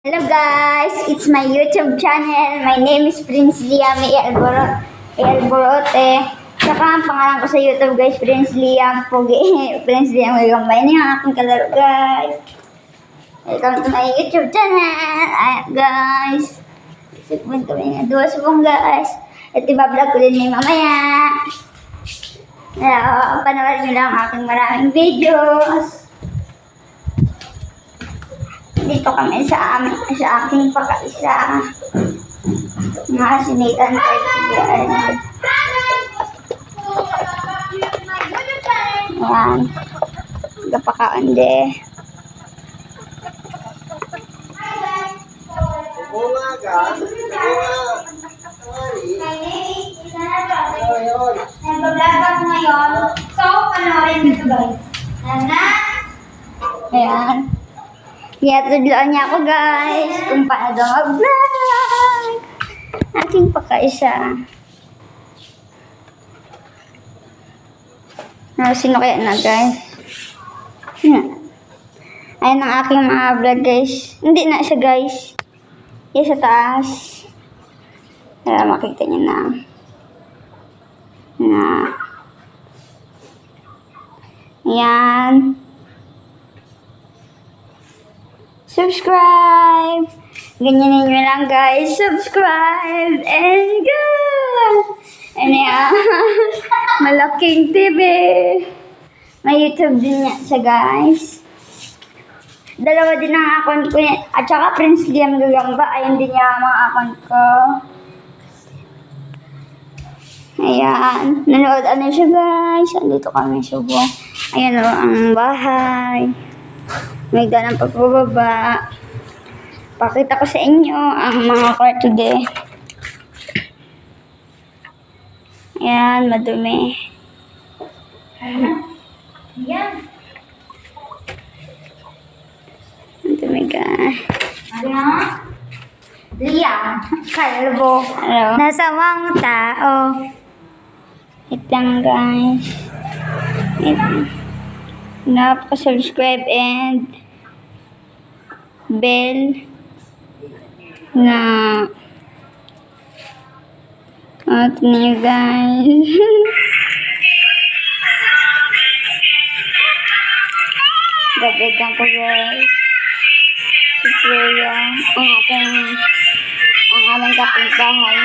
Hello guys, it's my YouTube channel. My name is Prince Liam Alborote. Saka ang pangalan ko sa YouTube guys, Prince Liam Pogi. Prince Liam Gagambay niya ang aking kalaro guys. Welcome to my YouTube channel. Ayan guys. Sigmund kami nga duwa subong guys. At ibablog ko din may mamaya. Panoorin nyo lang ang aking maraming videos. Dito kami sa aking pakaisa. Mga sinitan tayo sigayan. Ayan. Gapakaande. Nag-vlog ako ngayon. So, panoorin nito guys. Ayan. Iatudlaan niya ako guys kung paano mag-vlog. Aking pakaisa. Sino kaya na guys? Ayan ang aking mga vlog guys. Hindi na siya guys. Yan sa taas. Para makita niyo na. Ayan. Subscribe! Ganyan nyo lang guys. Subscribe and go! Ano yan? Malaking TV. May YouTube din niya siya guys. Dalawa din ang account ko yan. At saka Prince Liam Gagamba. Ayun din niya mga account ko. Ayan. Nanood ano siya guys. Andito kami subo. Ayan o ang bahay. May ganang pagbababa. Pakita ko sa inyo ang mga kwarto de. Ayan, madumi. Ayan. Madumi ka. Ano? Liam. Kalbo. Hello. Nasa mga tao. Itang guys. Napaka-subscribe and bell na at niyo guys. Dabigan ko guys. Si Kuya, ang aming kapitbahay.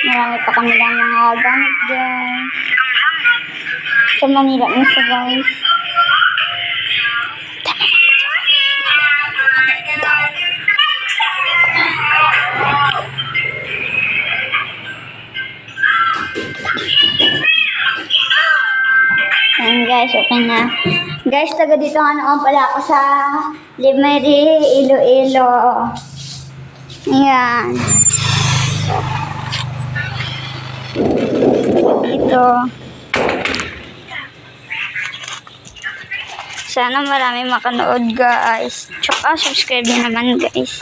Marami pa kami lang mga gamit guys. Sa Manila nisa guys. Ayan guys, okay na. Guys, taga dito nga noon pala ako sa Limeri, Iloilo. Ayan. Ito. Sana marami makanood guys. Tsaka subscribe na naman guys.